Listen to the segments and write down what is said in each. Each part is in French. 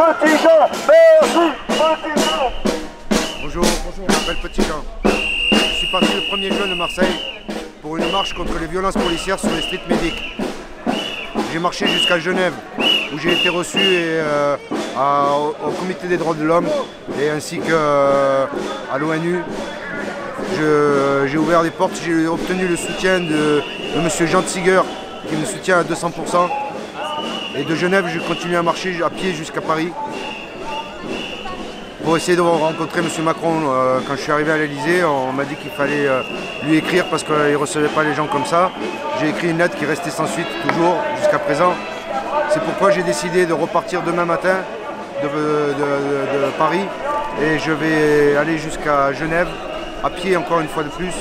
Petit Jean, merci, Petit Jean. Bonjour, je m'appelle Petit Jean. Je suis parti le 1er juin de Marseille pour une marche contre les violences policières sur les street médics. J'ai marché jusqu'à Genève où j'ai été reçu au comité des droits de l'homme et ainsi qu'à l'ONU. J'ai ouvert les portes, j'ai obtenu le soutien de M. Jean Tsiger qui me soutient à 200%. Et de Genève, je continue à marcher à pied jusqu'à Paris pour essayer de rencontrer M. Macron. Quand je suis arrivé à l'Elysée, on m'a dit qu'il fallait lui écrire parce qu'il ne recevait pas les gens comme ça. J'ai écrit une lettre qui restait sans suite, toujours, jusqu'à présent. C'est pourquoi j'ai décidé de repartir demain matin de Paris et je vais aller jusqu'à Genève, à pied encore une fois de plus,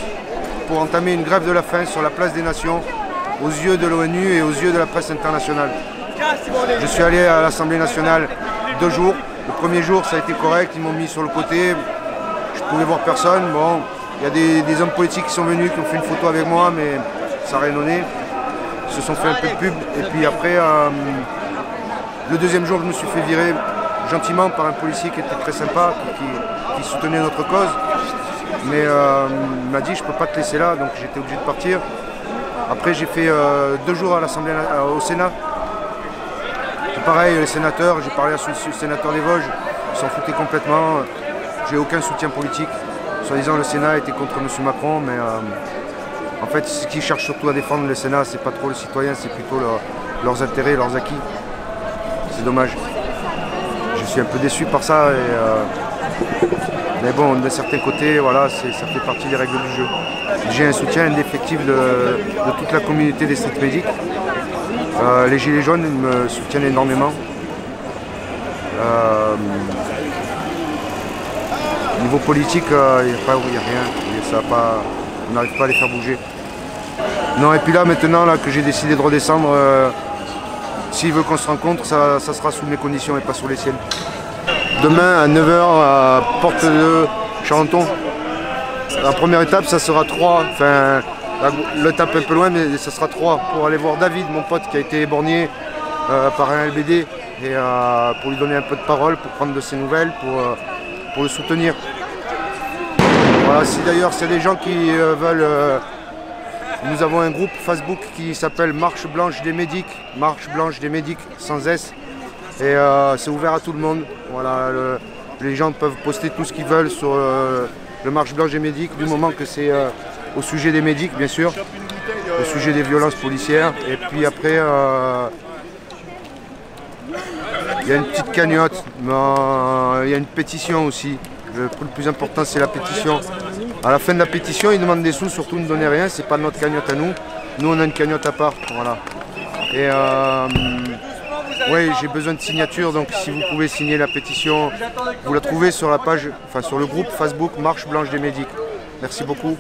pour entamer une grève de la faim sur la place des Nations, aux yeux de l'ONU et aux yeux de la presse internationale. Je suis allé à l'Assemblée nationale 2 jours. Le premier jour, ça a été correct, ils m'ont mis sur le côté, je ne pouvais voir personne. Bon, il y a des hommes politiques qui sont venus, qui ont fait une photo avec moi, mais ça a rien donné. Ils se sont fait un peu de pub. Et puis après, le deuxième jour, je me suis fait virer gentiment par un policier qui était très sympa, qui soutenait notre cause. Mais il m'a dit, je ne peux pas te laisser là, donc j'étais obligé de partir. Après, j'ai fait 2 jours à l'Assemblée, au Sénat. Pareil, les sénateurs, j'ai parlé à ce sénateur des Vosges, ils s'en foutaient complètement. J'ai aucun soutien politique. Soi-disant, le Sénat était contre M. Macron, mais en fait, ce qu'ils cherchent surtout à défendre le Sénat, c'est pas trop le citoyen, c'est plutôt leurs intérêts, leurs acquis. C'est dommage. Je suis un peu déçu par ça, mais bon, d'un certain côté, voilà, ça fait partie des règles du jeu. J'ai un soutien indéfectible de toute la communauté des street medics. Les Gilets jaunes me soutiennent énormément. Niveau politique, il n'y a rien. On n'arrive pas à les faire bouger. Non, et puis là, maintenant là, que j'ai décidé de redescendre, s'ils veulent qu'on se rencontre, ça sera sous mes conditions et pas sous les siennes. Demain à 9 h à Porte de Charenton. La première étape, ça sera 3. Enfin, l'étape un peu loin, mais ça sera 3 pour aller voir David, mon pote qui a été éborgné par un LBD, et pour lui donner un peu de parole, pour prendre de ses nouvelles, pour le soutenir. Voilà, si d'ailleurs s'il y a des gens qui veulent, nous avons un groupe Facebook qui s'appelle Marche Blanche des Médics, Marche Blanche des Médics sans S, et c'est ouvert à tout le monde. Voilà, les gens peuvent poster tout ce qu'ils veulent sur le Marche Blanche des Médics, du moment que c'est au sujet des médics, bien sûr, au sujet des violences policières. Et puis après, il y a une petite cagnotte, mais il y a une pétition aussi. Le plus important, c'est la pétition. À la fin de la pétition, ils demandent des sous, surtout ne donnez rien, c'est pas notre cagnotte à nous. Nous, on a une cagnotte à part, voilà. Et oui, j'ai besoin de signatures, donc si vous pouvez signer la pétition, vous la trouvez sur la page, enfin sur le groupe Facebook Marche Blanche des Médics. Merci beaucoup.